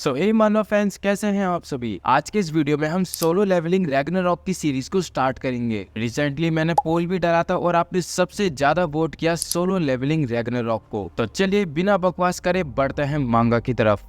सो हे मानव fans, कैसे हैं आप सभी। आज के इस वीडियो में हम सोलो लेवलिंग रैग्नारॉक की सीरीज को स्टार्ट करेंगे। रिसेंटली मैंने पोल भी डाला था और आपने सबसे ज्यादा वोट किया सोलो लेवलिंग रैग्नारॉक को। तो चलिए बिना बकवास करे बढ़ते हैं मांगा की तरफ।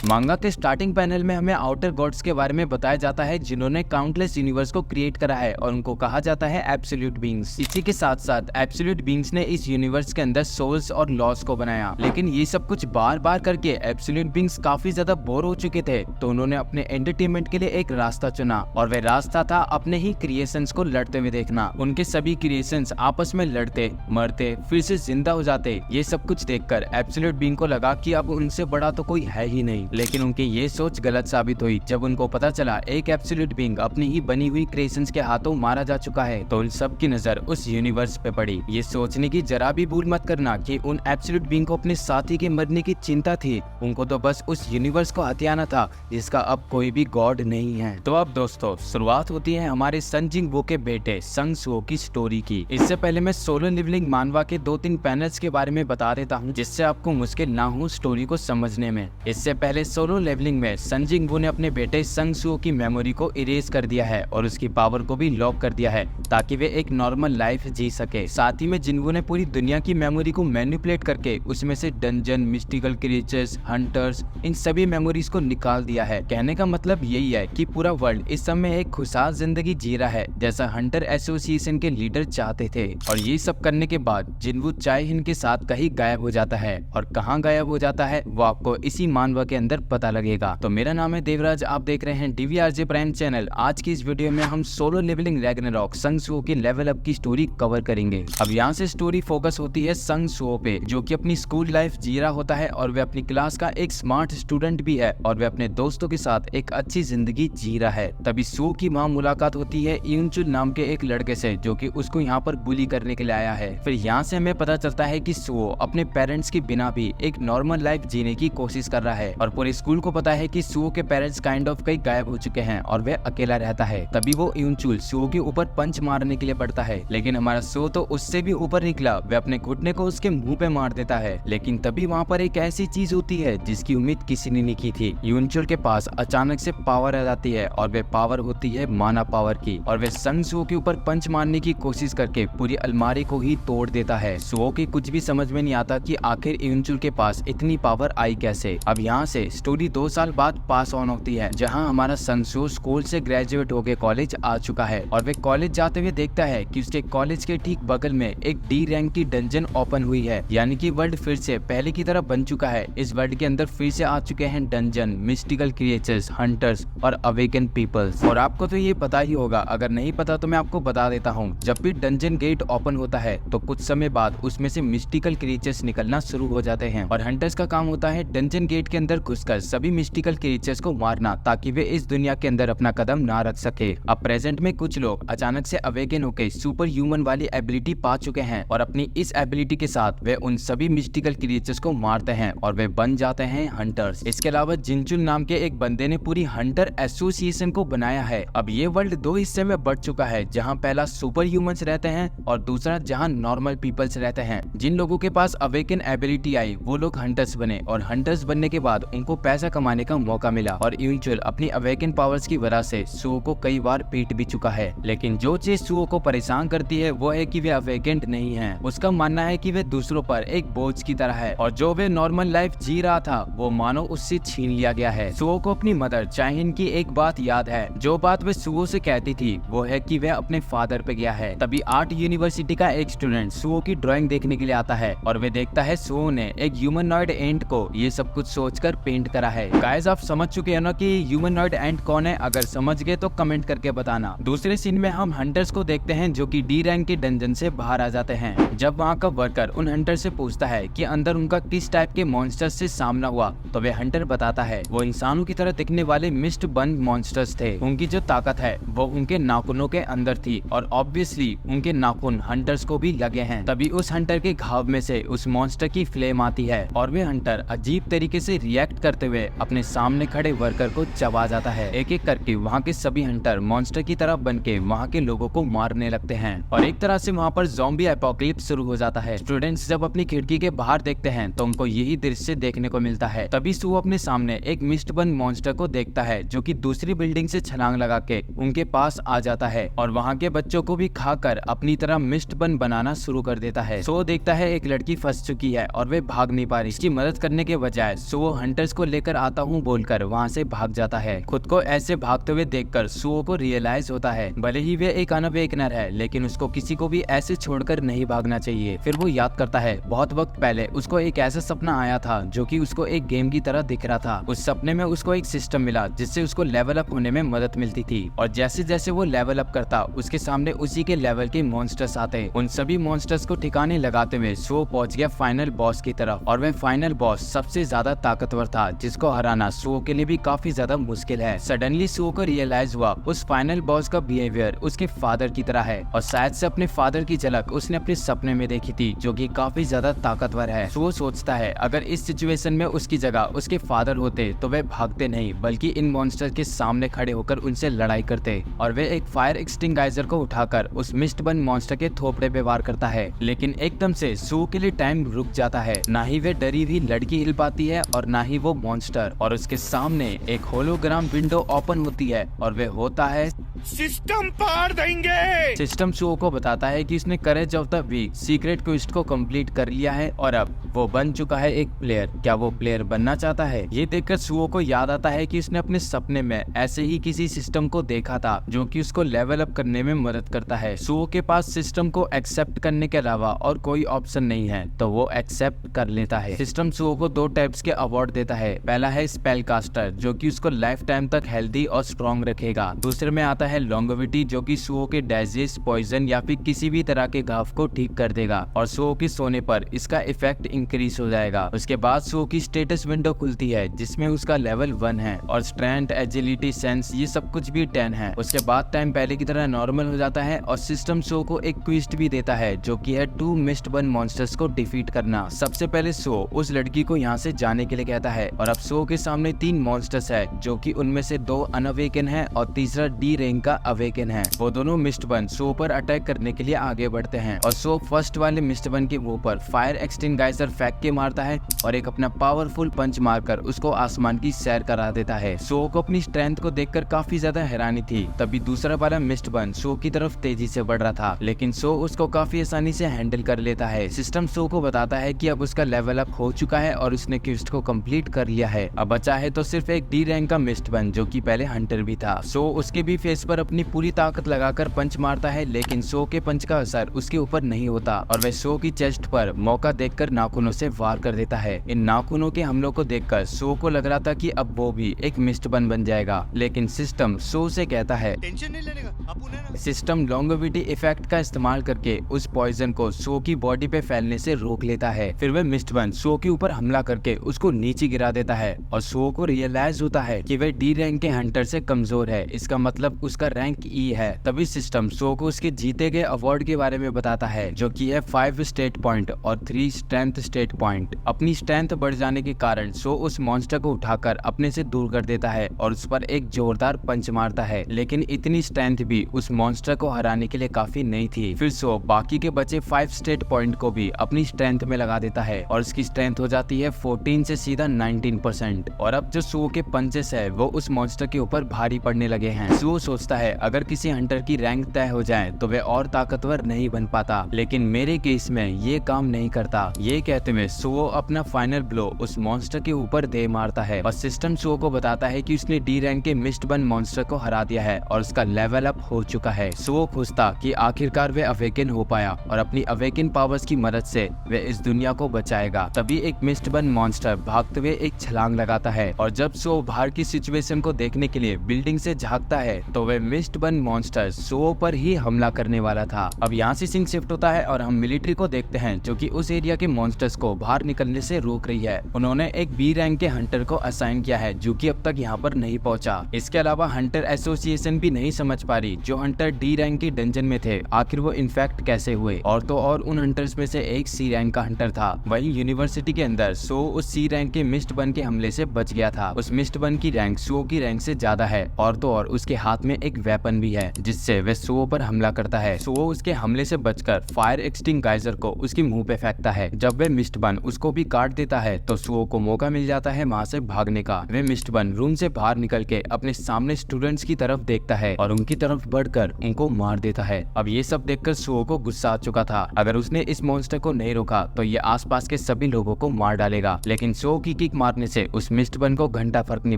मांगा के स्टार्टिंग पैनल में हमें आउटर गॉड्स के बारे में बताया जाता है जिन्होंने काउंटलेस यूनिवर्स को क्रिएट करा है और उनको कहा जाता है एब्सोल्यूट बीइंग्स। इसी के साथ साथ एब्सोल्यूट बीइंग्स ने इस यूनिवर्स के अंदर सोल्स और लॉस को बनाया, लेकिन ये सब कुछ बार बार करके एब्सोल्यूट बीइंग्स काफी ज्यादा बोर हो चुके थे। तो उन्होंने अपने एंटरटेनमेंट के लिए एक रास्ता चुना और वह रास्ता था अपने ही क्रिएशंस को लड़ते हुए देखना। उनके सभी क्रिएशंस आपस में लड़ते मरते फिर से जिंदा हो जाते। ये सब कुछ देखकर एब्सोल्यूट बीइंग को लगा कि अब उनसे बड़ा तो कोई है ही नहीं, लेकिन उनकी ये सोच गलत साबित हुई जब उनको पता चला एक एब्सोल्यूट बीइंग अपनी ही बनी हुई क्रिएशंस के हाथों मारा जा चुका है। तो उन सब की नजर उस यूनिवर्स पे पड़ी। ये सोचने की जरा भी भूल मत करना कि उन एब्सोल्यूट बीइंग को अपने साथी के मरने की चिंता थी। उनको तो बस उस यूनिवर्स को हथियाना था जिसका अब कोई भी गॉड नहीं है। तो अब दोस्तों शुरुआत होती है हमारे सन जिंगवो के बेटे संग सुओ की स्टोरी की। इससे पहले मैं सोलो लेवलिंग मानवा के 2-3 पैनल्स के बारे में बता देता हूँ जिससे आपको मुश्किल ना हो स्टोरी को समझने में। इससे पहले सोलो लेवलिंग में सन जिंगवो ने अपने बेटे संग सुओ की मेमोरी को इरेज कर दिया है और उसकी पावर को भी लॉक कर दिया है ताकि वे एक नॉर्मल लाइफ जी सके। साथ ही में जिंगवो ने पूरी दुनिया की मेमोरी को मैनिपुलेट करके उसमें से डंजन, मिस्टिकल क्रिएचर्स, हंटर्स, इन सभी मेमोरीज को निकाल दिया है। कहने का मतलब यही है कि पूरा वर्ल्ड इस समय एक खुशहाल जिंदगी जी रहा है जैसा हंटर एसोसिएशन के लीडर चाहते थे। और ये सब करने के बाद जिंगवो चाय हिन के साथ कहीं गायब हो जाता है और कहाँ गायब हो जाता है वो आपको इसी मानवा के अंदर पता लगेगा। तो मेरा नाम है देवराज, आप देख रहे हैं डीवीआरजे प्राइम चैनल। आज की इस वीडियो में हम सोलो लेवलिंग रैग्नारॉक संग सुओ की लेवल अप की स्टोरी कवर करेंगे। अब यहाँ से स्टोरी फोकस होती है संग सुओ पे, जो कि अपनी स्कूल लाइफ जी रहा होता है और वे अपनी क्लास का एक स्मार्ट स्टूडेंट भी है और वे अपने दोस्तों के साथ एक अच्छी जिंदगी जी रहा है। तभी सुओ की वहाँ मुलाकात होती है यूनचुल नाम के एक लड़के से जो कि उसको यहाँ पर बुली करने के लिए आया है। फिर यहाँ से हमें पता चलता है कि सुओ अपने पेरेंट्स के बिना भी एक नॉर्मल लाइफ जीने की कोशिश कर रहा है और पूरे स्कूल को पता है कि सुओ के पेरेंट्स काइंड ऑफ कहीं गायब हो चुके हैं और वह अकेला रहता है। तभी वो यूनचुल सुओ के ऊपर पंच मारने के लिए पड़ता है, लेकिन हमारा सुओ तो उससे भी ऊपर निकला। वह अपने घुटने को उसके मुंह पे मार देता है, लेकिन तभी वहाँ पर एक ऐसी चीज होती है जिसकी उम्मीद किसी ने नहीं की थी। यूनचुल के पास अचानक से पावर आ जाती है और वह पावर होती है माना पावर की और वह संग सुओ के ऊपर पंच मारने की कोशिश करके पूरी अलमारी को ही तोड़ देता है। सुओ की कुछ भी समझ में नहीं आता कि आखिर यूनचुल के पास इतनी पावर आई कैसे। अब यहाँ से स्टोरी 2 साल बाद पास ऑन होती है जहाँ हमारा संग सुओ स्कूल से ग्रेजुएट होकर कॉलेज आ चुका है और वे कॉलेज जाते हुए देखता है कि उसके कॉलेज के ठीक बगल में एक डी रैंक की डंजन ओपन हुई है, यानी कि वर्ल्ड फिर से पहले की तरह बन चुका है। इस वर्ल्ड के अंदर फिर से आ चुके हैं डंजन, मिस्टिकल क्रिएचर्स, हंटर्स और अवेकन पीपल्स। और आपको तो ये पता ही होगा, अगर नहीं पता तो मैं आपको बता देता हूँ। जब भी डंजन गेट ओपन होता है तो कुछ समय बाद उसमें से मिस्टिकल क्रिएचर्स निकलना शुरू हो जाते हैं और हंटर्स का काम होता है डंजन गेट के अंदर घुसकर सभी मिस्टिकल क्रिएचर्स को मारना ताकि वे इस दुनिया के अंदर अपना कदम ना रख सके। अब प्रेजेंट में कुछ लोग अचानक से अवेकन होकर सुपर ह्यूमन वाली एबिलिटी पा चुके हैं और अपनी इस एबिलिटी के साथ वे उन सभी मिस्टिकल क्रिएचर्स को मारते हैं और वे बन जाते हैं हंटर्स। इसके अलावा जिनचुल नाम के एक बंदे ने पूरी हंटर एसोसिएशन को बनाया है। अब ये वर्ल्ड 2 हिस्से में बढ़ चुका है, जहाँ पहला सुपर ह्यूमंस रहते हैं और दूसरा जहाँ नॉर्मल पीपल्स रहते हैं। जिन लोगों के पास अवेकन एबिलिटी आई वो लोग हंटर्स बने और हंटर्स बनने के बाद उनको पैसा कमाने का मौका मिला और यूनचुल अपनी अवेकन पावर्स की वजह से सुओ को कई बार पीट भी चुका है। लेकिन जो चीज सुओ को परेशान करती है वो है कि वे अवेकेंट नहीं है। उसका मानना है कि वे दूसरों पर एक बोझ की तरह है और जो वे नॉर्मल लाइफ जी रहा था वो मानो उससे छीन लिया गया है। सुओ को अपनी मदर चाइहिन की एक बात याद है। जो बात वे सुओ से कहती थी वो है कि वह अपने फादर पे गया है। तभी आर्ट यूनिवर्सिटी का एक स्टूडेंट सुओ की ड्राइंग देखने के लिए आता है और वे देखता है सुओ ने एक ह्यूमनॉइड एंट को ये सब कुछ सोचकर पेंट करा है। गाइस आप समझ चुके हैं ना कि ह्यूमनॉइड एंट कौन है? अगर समझ गए तो कमेंट करके बताना। दूसरे सीन में हम हंटर्स को देखते हैं जो कि डी रैंक के डंजन से बाहर आ जाते हैं। जब वहाँ का वर्कर उन हंटर से पूछता है कि अंदर उनका किस टाइप के मॉन्स्टर्स से सामना हुआ तो वे हंटर बताता है वो इंसानों की तरह दिखने वाले मिस्ट बन मॉन्स्टर्स थे। उनकी जो ताकत है वो उनके नाखूनों के अंदर थी और ऑब्वियसली उनके नाखून हंटर्स को भी लगे हैं। तभी उस हंटर के घाव में से उस मॉन्स्टर की फ्लेम आती है और वे हंटर अजीब तरीके से रिएक्ट करते हुए अपने सामने खड़े वर्कर को चबा जाता है। एक एक करके वहाँ के सभी हंटर मॉन्स्टर की तरह बन के वहाँ के लोगों को मारने लगते हैं और एक तरह से वहाँ पर ज़ॉम्बी एपोकलिप्स शुरू हो जाता है। स्टूडेंट्स जब अपनी खिड़की के बाहर देखते हैं तो उनको यही दृश्य देखने को मिलता है। तभी सू अपने सामने एक मिस्ट बन मॉन्स्टर को देखता है जो कि दूसरी बिल्डिंग से छलांग लगा के उनके पास आ जाता है और वहाँ के बच्चों को भी खाकर अपनी तरह मिस्ट बन बनाना शुरू कर देता है। सो देखता है एक लड़की फंस चुकी है और वे भाग नहीं पा रही। इसकी मदद करने के बजाय सो हंटर्स को लेकर आता हूँ बोलकर वहाँ से भाग जाता है। खुद को ऐसे भागते हुए देखकर सुओ को रियलाइज होता है भले ही वे एक अनअवेकनर है लेकिन उसको किसी को भी ऐसे छोड़कर नहीं भागना चाहिए। फिर वो याद करता है बहुत वक्त पहले उसको एक ऐसा सपना आया था जो कि उसको एक गेम की तरह दिख रहा था। उस सपने में उसको एक सिस्टम मिला जिससे उसको लेवल अप होने में मदद मिलती थी और जैसे जैसे वो लेवल अप करता उसके सामने उसी के लेवल के मॉन्स्टर्स आते। उन सभी मॉन्स्टर्स को ठिकाने लगाते हुए सो पहुंच गया फाइनल बॉस की तरफ और वह फाइनल बॉस सबसे ज्यादा ताकतवर था जिसको हराना सो के लिए भी काफी ज्यादा मुश्किल है। सडनली सो को रियलाइज हुआ उस फाइनल बॉस का बिहेवियर उसके फादर की तरह है और शायद से अपने फादर की झलक उसने अपने सपने में देखी थी जो कि काफी ज्यादा ताकतवर है। सो सोचता है अगर इस सिचुएशन में उसकी जगह उसके फादर होते तो वे भागते नहीं बल्कि इन मॉन्स्टर के सामने खड़े होकर उनसे लड़ाई करते और वे एक फायर एक्सटिंगाइजर को उठाकर उस मिस्ट बन मॉन्स्टर के थोपड़े पे वार करता है। लेकिन एकदम से सू के लिए टाइम रुक जाता है। ना ही वे डरी हुई लड़की हिल पाती है और ना ही वो मॉन्स्टर और उसके सामने एक होलोग्राम विंडो ओपन होती है और वे होता है सिस्टम पार देंगे। सिस्टम सू को बताता है कि उसने courage of the week secret quest को कंप्लीट कर लिया है और अब वो बन चुका है एक प्लेयर। क्या वो प्लेयर बनना चाहता है? ये देखकर सुओ को याद आता है कि उसने अपने सपने में ऐसे ही किसी सिस्टम को देखा था जो कि उसको लेवल अप करने में मदद करता है। सुओ के पास सिस्टम को एक्सेप्ट करने के अलावा और कोई ऑप्शन नहीं है तो वो एक्सेप्ट कर लेता है। सिस्टम सुओ को 2 टाइप्स के अवार्ड देता है। पहला है स्पेल कास्टर जो कि उसको लाइफ टाइम तक हेल्दी और स्ट्रॉन्ग रखेगा। दूसरे में आता है लॉन्गेविटी जो कि सुओ के डाइजेस्ट पॉइजन या फिर किसी भी तरह के घाव को ठीक कर देगा और सुओ के सोने पर इसका इफेक्ट इंक्रीज हो जाएगा। उसके बाद सुओ की स्टेटस विंडो खुलती है जिसमें उसका लेवल 1 है और स्ट्रेंथ, एजिलिटी, सेंस ये सब कुछ भी 10 है। उसके बाद टाइम पहले की तरह नॉर्मल हो जाता है और सिस्टम सो को एक क्विस्ट भी देता है जो कि है 2 मिस्ट बन मॉन्स्टर्स को डिफीट करना। सबसे पहले सो उस लड़की को यहाँ से जाने के लिए कहता है और अब सो के सामने 3 मॉन्स्टर्स है जो कि उनमें से 2 अनअवेकन है और तीसरा डी रैंक का अवेकन है। वो दोनों मिस्ट बन सो पर अटैक करने के लिए आगे बढ़ते हैं और सो फर्स्ट वाले मिस्ट बन के मुंह पर फायर एक्सटिंगाइजर फेंक के मारता है और एक अपना पावरफुल पंच मारकर उसको आसमान की सैर करा देता है। सो को अपनी स्ट्रेंथ को देखकर काफी ज्यादा हैरानी थी। तभी दूसरा वाला मिस्ट बन सो की तरफ तेजी से बढ़ रहा था लेकिन सो उसको काफी आसानी से हैंडल कर लेता है। सिस्टम सो को बताता है कि अब उसका लेवल अप हो चुका है और उसने क्वेस्ट को कंप्लीट कर लिया है। अब बचा है तो सिर्फ एक डी रैंक का मिस्ट बन जो कि पहले हंटर भी था। सो उसके भी फेस पर अपनी पूरी ताकत लगाकर पंच मारता है लेकिन सो के पंच का असर उसके ऊपर नहीं होता और वह सो की चेस्ट पर मौका देखकर नाखूनों से वार कर देता है। इन नाखूनों के हमलों को देखकर सो को लग रहा था कि अब वो भी एक मिस्ट बन जाएगा लेकिन सिस्टम सो से कहता है टेंशन नहीं लेने का, अब उन्हें ना। सिस्टम लॉन्गेविटी इफेक्ट का इस्तेमाल करके उस पॉइजन को सो की बॉडी पे फैलने से रोक लेता है। फिर वह मिस्ट बन सो के ऊपर हमला करके उसको नीचे गिरा देता है और सो को रियलाइज होता है कि वह डी रैंक के हंटर से कमजोर है। इसका मतलब उसका रैंक ई है। तभी सिस्टम सो को उसके जीते गए अवार्ड के बारे में बताता है जो कि है 5 स्टेट पॉइंट और 3 स्ट्रेंथ स्टेट पॉइंट। अपनी स्ट्रेंथ बढ़ जाने के कारण सो उस मॉन्स्टर को उठाकर अपने से दूर कर देता है और उस पर एक जोरदार पंच मारता है लेकिन इतनी स्ट्रेंथ भी उस मॉन्स्टर को हराने के लिए काफी नहीं थी। फिर सो बाकी के बचे 5 स्टेट पॉइंट को भी अपनी स्ट्रेंथ में लगा देता है और उसकी स्ट्रेंथ हो जाती है 14 से सीधा 19%। और अब जो सो के पंचेस है वो उस मॉन्स्टर के ऊपर भारी पड़ने लगे हैं। सो सोचता है अगर किसी हंटर की रैंक तय हो जाए तो वे और ताकतवर नहीं बन पाता लेकिन मेरे केस में ये काम नहीं करता। ये कहते हुए सो अपना फाइनल ब्लो उस मॉन्स्टर के ऊपर दे मारता है और सिस्टम सो को बताता है कि उसने डी रैंक के मिस्ट बन मॉन्स्टर को हरा दिया है और उसका लेवल अप हो चुका है। सो खुश था कि आखिरकार वे अवेकन हो पाया और अपनी अवेकन पावर्स की मदद से वे इस दुनिया को बचाएगा। तभी एक मिस्ट बन मॉन्स्टर भागते हुए एक छलांग लगाता है और जब सो बाहर की सिचुएशन को देखने के लिए बिल्डिंग से झांकता है तो वे वह मिस्ट बन मॉन्स्टर सुओ पर ही हमला करने वाला था। अब यहाँ से सीन शिफ्ट होता है और हम मिलिट्री को देखते हैं जो कि उस एरिया के मॉन्स्टर्स को बाहर निकलने से रोक रही है। उन्होंने एक बी रैंक के हंटर को असाइन किया है जो कि अब तक यहाँ पर नहीं पहुंचा। इसके अलावा हंटर एसोसिएशन भी नहीं समझ पा रही जो हंटर डी रैंक की डंजन में थे आखिर वो इन्फेक्ट कैसे हुए। और तो और उन हंटर्स में से एक सी रैंक का हंटर था। वहीं यूनिवर्सिटी के अंदर सो उस सी रैंक के मिस्ट बन के हमले से बच गया था। उस मिस्ट बन की रैंक सो की रैंक से ज्यादा है और तो और उसके हाथ में एक वेपन भी है जिससे वह सो पर हमला करता है। सो उसके हमले से बचकर फायर एक्सटिंगाइजर को उसके मुंह पे फेंकता है। जब वह मिस्ट बन उसको भी काट देता है तो सो को मौका मिल जाता है वहाँ से भागने का। वह मिस्ट बन रूम से बाहर निकल के अपने सामने स्टूडेंट्स की तरफ देखता है और उनकी तरफ बढ़कर उनको मार देता है। अब ये सब देखकर सो को गुस्सा आ चुका था। अगर उसने इस मॉन्स्टर को नहीं रोका तो ये आसपास के सभी लोगों को मार डालेगा। लेकिन सो की किक मारने से उस मिस्ट बन को घंटा फर्क नहीं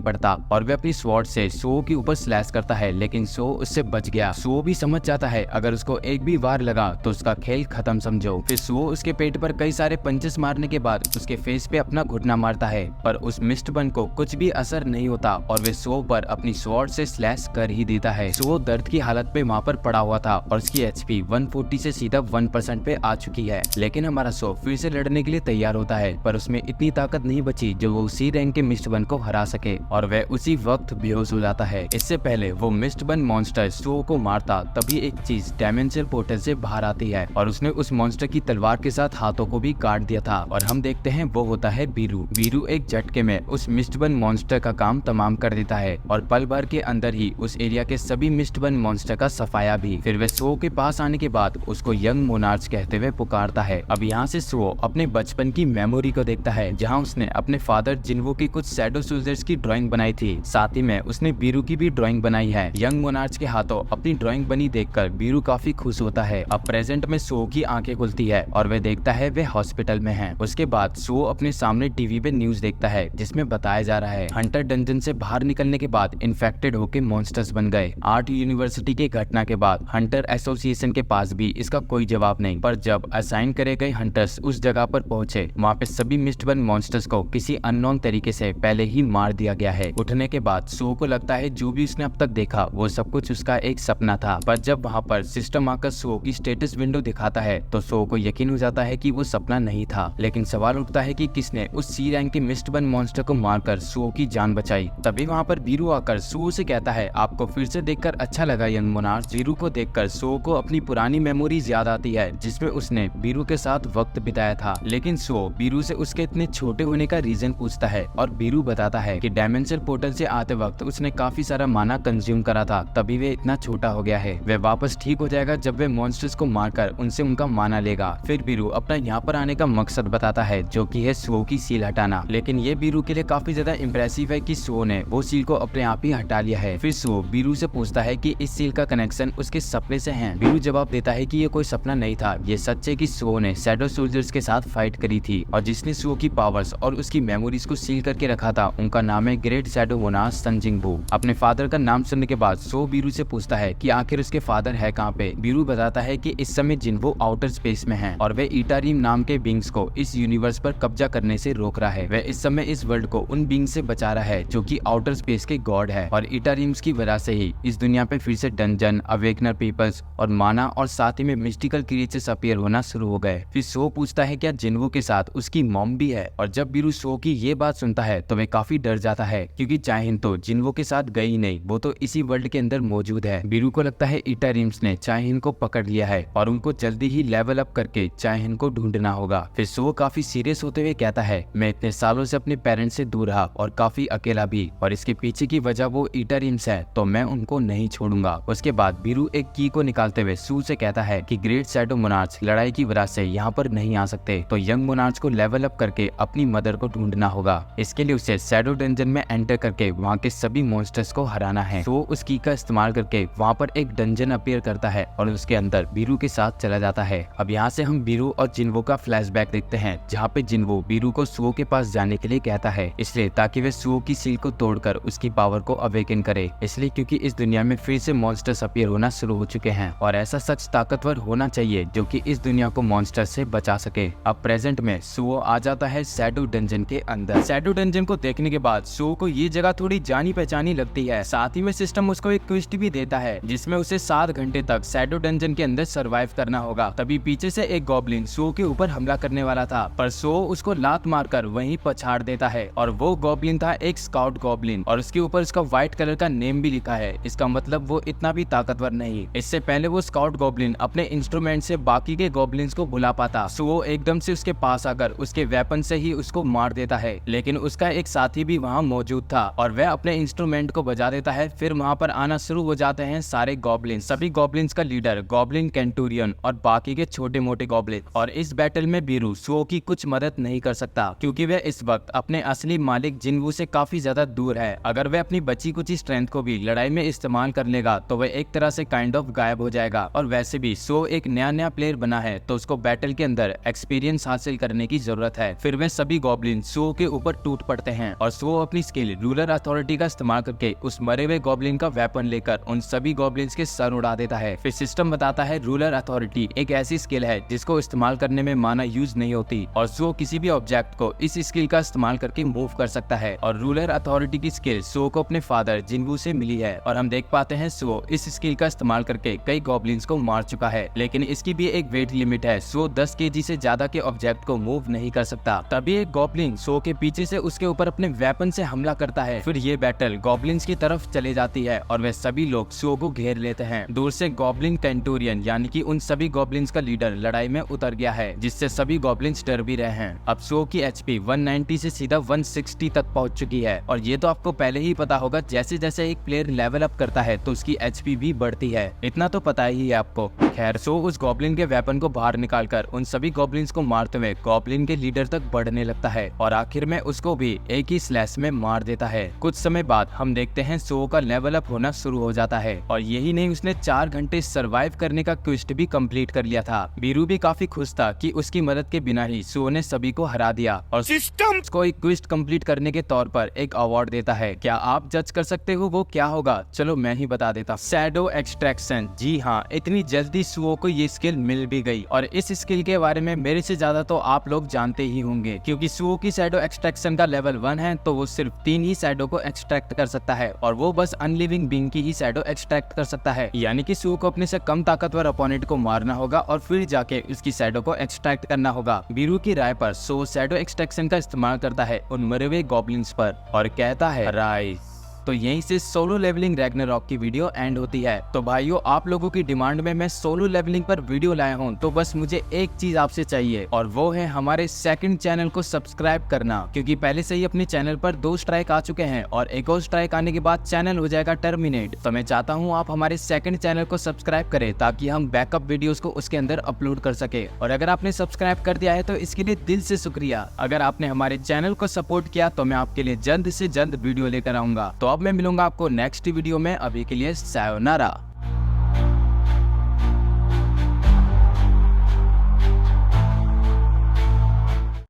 पड़ता और वह अपनी स्वॉर्ड से सो के ऊपर स्लैश करता है लेकिन सो उससे बच गया। सो भी समझ जाता है अगर उसको एक भी वार लगा तो उसका खेल खत्म समझो। फिर सो उसके पेट पर कई सारे पंचेस मारने के बाद उसके फेस पे अपना घुटना मारता है पर उस मिस्ट बन को कुछ भी असर नहीं होता और वे सो पर अपनी स्वॉर्ड से स्लैश कर ही देता है। सो दर्द की हालत पे वहाँ पर पड़ा हुआ था और उसकी एचपी 140 से सीधा 1% पे आ चुकी है। लेकिन हमारा सो फिर से लड़ने के लिए तैयार होता है पर उसमें इतनी ताकत नहीं बची जो वो उसी रैंक के मिस्ट बन को हरा सके और वह उसी वक्त बेहोश हो जाता है। इससे पहले वो मिस्ट बन मॉन्स्टर सो को मारता तभी एक चीज डायमेंशनल पोर्टल से बाहर आती है और उसने उस मॉन्स्टर की तलवार के साथ हाथों को भी काट दिया था और हम देखते हैं वो होता है बीरू। बीरू एक झटके में उस मिस्ट बन मॉन्स्टर का काम तमाम कर देता है और पल भर के अंदर ही उस एरिया के सभी मिस्ट बन मॉन्स्टर का सफाया भी। फिर वह सो के पास आने के बाद उसको यंग मोनार्च कहते हुए पुकारता है। अब यहाँ से सो अपने बचपन की मेमोरी को देखता है जहाँ उसने अपने फादर जिन्वो की कुछ शैडो सोल्जर्स की ड्राइंग बनाई थी। साथ ही में उसने बीरू की भी ड्राइंग बनाई है। यंग मोनार्च के हाथों अपनी ड्राइंग बनी देखकर बीरू काफी खुश होता है। अब प्रेजेंट में सो की आंखें खुलती है और वह देखता है वे हॉस्पिटल में हैं। उसके बाद सो अपने सामने टीवी पे न्यूज देखता है जिसमें बताया जा रहा है हंटर डंजन से बाहर निकलने के बाद इन्फेक्टेड होकर मॉन्स्टर्स बन गए। आर्ट यूनिवर्सिटी के घटना के बाद हंटर एसोसिएशन के पास भी इसका कोई जवाब नहीं पर जब असाइन करे गए हंटर्स उस जगह पर पहुंचे वहाँ पे सभी मिस्ट बन मॉन्स्टर्स को किसी अननोन तरीके से पहले ही मार दिया गया है। उठने के बाद सो को लगता है जो भी उसने अब तक देखा वो सब कुछ उसका एक सपना था पर जब वहाँ पर सिस्टम आकर सो की स्टेटस विंडो दिखाता है तो सो को यकीन हो जाता है कि वो सपना नहीं था। लेकिन सवाल उठता है कि किसने उस सी रैंक के मिस्ट बन मॉन्स्टर को मारकर सो की जान बचाई। तभी वहाँ पर बीरू आकर सो से कहता है आपको फिर से देखकर अच्छा लगा यंग मोनार्च। बीरू को देखकर सो को अपनी पुरानी मेमोरीज याद आती है जिसमें उसने बीरू के साथ वक्त बिताया था। लेकिन सो बीरू से उसके इतने छोटे होने का रीजन पूछता है और बीरू बताता है कि डायमेंशनल पोर्टल से आते वक्त उसने काफी सारा माना कंज्यूम करा था तभी वे इतना छोटा हो गया है। वह वापस ठीक हो जाएगा जब वे मॉन्स्टर्स को मारकर उनसे उनका माना लेगा। फिर बीरू अपना यहाँ पर आने का मकसद बताता है जो कि है सो की सील हटाना। लेकिन ये बीरू के लिए काफी ज्यादा इम्प्रेसिव है कि सो ने वो सील को अपने आप ही हटा लिया है। फिर सो बीरू से पूछता है कि इस सील का कनेक्शन उसके सपने से है। बीरू जवाब देता है कि ये कोई सपना नहीं था, ये सच है कि सो ने शैडो सोल्जर्स के साथ फाइट करी थी और जिसने सो की पावर्स और उसकी मेमोरीज को सील करके रखा था उनका नाम है ग्रेट शैडो मोनार्च संजिंगबू। अपने फादर का नाम सुनने के बाद सो बीरू से पूछता है कि आखिर उसके फादर है कहाँ पे। बीरू बताता है कि इस समय जिन्वो आउटर स्पेस में है और वे ईटारिम नाम के बींग्स को इस यूनिवर्स पर कब्जा करने से रोक रहा है। वह इस समय इस वर्ल्ड को उन बींग्स से बचा रहा है जो कि आउटर स्पेस के गॉड है और ईटारिम्स की वजह से ही इस दुनिया पे फिर से डंजन, अवेकनर पीपल्स और माना और साथ ही में मिस्टिकल क्रिएचर्स अपीयर होना शुरू हो गए। फिर सो पूछता है क्या जिन्वो के साथ उसकी मॉम भी है और जब बीरू सो की ये बात सुनता है तो वह काफी डर जाता है क्योंकि चाहिन तो जिन्वो के साथ गई नहीं, वो तो इसी वर्ल्ड के अंदर मौजूद है। बीरू को लगता है ईटारिम्स ने चाहिन को पकड़ लिया है और उनको जल्दी ही लेवल अप करके चाहिन को ढूंढना होगा। फिर सो काफी सीरियस होते हुए कहता है मैं इतने सालों से अपने पेरेंट्स से दूर रहा और काफी अकेला भी और इसके पीछे की वजह वो ईटारिम्स है तो मैं उनको नहीं छोड़ूंगा। उसके बाद बीरू एक की को निकालते हुए सू से कहता है कि ग्रेट शैडो मोनार्च लड़ाई की वजह से यहाँ पर नहीं आ सकते तो यंग मोनार्च को लेवल अप करके अपनी मदर को ढूंढना होगा। इसके लिए उसे शैडो डंजन में एंटर करके वहाँ के सभी मॉन्स्टर्स को हराना है। तो उस की का इस्तेमाल करके वहाँ पर एक डंजन अपीयर करता है और उसके अंदर बीरू के साथ चला जाता है। अब यहाँ से हम बीरू और जिन्वो का फ्लैशबैक देखते हैं जहाँ पे जिन्वो बीरू को सुओ के पास जाने के लिए कहता है इसलिए ताकि वे सुओ की सील को तोड़कर उसकी पावर को अवेकन करे। इसलिए क्योंकि इस दुनिया में फिर से मॉन्स्टर्स अपीयर होना शुरू हो चुके हैं और ऐसा सच ताकतवर होना चाहिए जो कि इस दुनिया को मॉन्स्टर से बचा सके। अब प्रेजेंट में सुओ आ जाता है शैडो डंजन के अंदर। शैडो डंजन को देखने के बाद सुओ को ये जगह थोड़ी जानी पहचानी लगती है। साथ ही में सिस्टम उसको उसको एक ट्विस्ट भी देता है जिसमें उसे 7 घंटे तक शैडो डंजन के अंदर सरवाइव करना होगा। तभी पीछे से एक गॉब्लिन सो के ऊपर हमला करने वाला था, पर सो उसको लात मारकर वहीं पछाड़ देता है और वो गॉब्लिन था एक स्काउट गॉब्लिन और उसके ऊपर उसका व्हाइट कलर का नेम भी लिखा है। इसका मतलब वो इतना भी ताकतवर नहीं। इससे पहले वो स्काउट गॉब्लिन अपने इंस्ट्रूमेंट से बाकी के गॉब्लिन्स को भुला पाता, सो वो एकदम से उसके पास आकर उसके वेपन से ही उसको मार देता है। लेकिन उसका एक साथी भी वहाँ मौजूद था और वह अपने इंस्ट्रूमेंट को बजा देता है। फिर वहाँ पर आना शुरू हो जाते हैं सारे गॉब्लिन, सभी गॉब्लिन्स का लीडर गॉब्लिन केंटूरियन और बाकी के छोटे मोटे गॉब्लिन। और इस बैटल में बीरू सुओ की कुछ मदद नहीं कर सकता क्योंकि वह इस वक्त अपने असली मालिक जिनवू से काफी ज्यादा दूर है। अगर वह अपनी बची कुची स्ट्रेंथ को भी लड़ाई में इस्तेमाल कर लेगा तो वह एक तरह से काइंड ऑफ गायब हो जाएगा। और वैसे भी सो एक नया प्लेयर बना है तो उसको बैटल के अंदर एक्सपीरियंस हासिल करने की जरूरत है। फिर वे सभी गॉब्लिन सो के ऊपर टूट पड़ते हैं और सो अपनी स्किल रूलर अथॉरिटी का इस्तेमाल करके उस मरे हुए गॉब्लिन का वेपन लेकर उन सभी गॉब्लिन्स के सर उड़ा देता है। फिर सिस्टम बताता है रूलर अथॉरिटी एक ऐसी स्किल है जिसको इस्तेमाल करने में माना यूज नहीं होती और सो किसी भी ऑब्जेक्ट को इस स्किल का इस्तेमाल करके मूव कर सकता है। और रूलर अथॉरिटी की स्किल सो को अपने फादर जिनवू से मिली है और हम देख पाते हैं सो इस स्किल का इस्तेमाल करके कई गॉब्लिन्स को मार चुका है। लेकिन इसकी भी एक वेट लिमिट है, सो 10 kg से ज्यादा के ऑब्जेक्ट को मूव नहीं कर सकता। तभी एक गॉब्लिन सो के पीछे से उसके ऊपर अपने वेपन से हमला करता है। फिर ये बैटल गॉब्लिन्स की तरफ चले जाती है और वे सभी लोग सो को घेर लेते हैं। दूर से गॉब्लिन केंटूरियन यानी कि उन सभी गॉब्लिन्स का लीडर लड़ाई में उतर गया है, जिससे सभी गॉब्लिन्स डर भी रहे हैं। अब सो की HP 190 से सीधा 160 तक पहुंच चुकी है और ये तो आपको पहले ही पता होगा, जैसे जैसे एक प्लेयर लेवल अप करता है तो उसकी HP भी बढ़ती है, इतना तो पता ही है आपको। खैर सो उस गॉब्लिन के वेपन को बाहर निकालकर उन सभी गॉब्लिन्स को मारते हुए गॉब्लिन के लीडर तक बढ़ने लगता है और आखिर में उसको भी एक ही स्लैश में मार देता है। कुछ समय बाद हम देखते हैं सो का लेवल अप होना शुरू हो जाता है और यही नहीं, उसने 4 घंटे सरवाइव करने का क्वेस्ट भी कंप्लीट कर लिया था। बीरू भी काफी खुश था कि उसकी मदद के बिना ही सो ने सभी को हरा दिया और सिस्टम उसको एक क्वेस्ट कंप्लीट करने के तौर पर एक अवार्ड देता है। क्या आप जज कर सकते हो वो क्या होगा? चलो मैं ही बता देता हूँ, शैडो एक्सट्रैक्शन। जी हाँ, इतनी जल्दी सुओ को ये स्किल मिल भी गई और इस स्किल के बारे में मेरे से ज्यादा तो आप लोग जानते ही होंगे क्योंकि सुओ की शैडो एक्सट्रैक्शन का लेवल 1 है तो वो सिर्फ 3 ही शैडो को एक्सट्रैक्ट कर सकता है और वो बस अनलिविंग बीइंग की ही शैडो एक्सट्रैक्ट कर सकता है। यानी कि सुओ को अपने से कम ताकतवर अपोनेंट को मारना होगा और फिर जाके उसकी शैडो को एक्सट्रैक्ट करना होगा। बीरू की राय पर सो शैडो एक्सट्रैक्शन का इस्तेमाल करता है उन मरे हुए गॉब्लिन्स पर और कहता है राइज। तो यहीं से सोलो लेवलिंग रैग्नारॉक की वीडियो एंड होती है। तो भाइयों, आप लोगों की डिमांड में मैं सोलो लेवलिंग पर वीडियो लाया हूं, तो बस मुझे एक चीज आपसे चाहिए और वो है हमारे सेकंड चैनल को सब्सक्राइब करना, क्योंकि पहले से ही अपने चैनल पर 2 स्ट्राइक आ चुके हैं और एक और स्ट्राइक आने के बाद चैनल हो जाएगा टर्मिनेट। तो मैं चाहता हूँ आप हमारे सेकंड चैनल को सब्सक्राइब करें ताकि हम बैकअप वीडियोस को उसके अंदर अपलोड कर सके। और अगर आपने सब्सक्राइब कर दिया है तो इसके लिए दिल से शुक्रिया। अगर आपने हमारे चैनल को सपोर्ट किया तो मैं आपके लिए जल्द से जल्द वीडियो लेकर आऊंगा। तो अब मैं मिलूंगा आपको नेक्स्ट वीडियो में। अभी के लिए सायोनारा।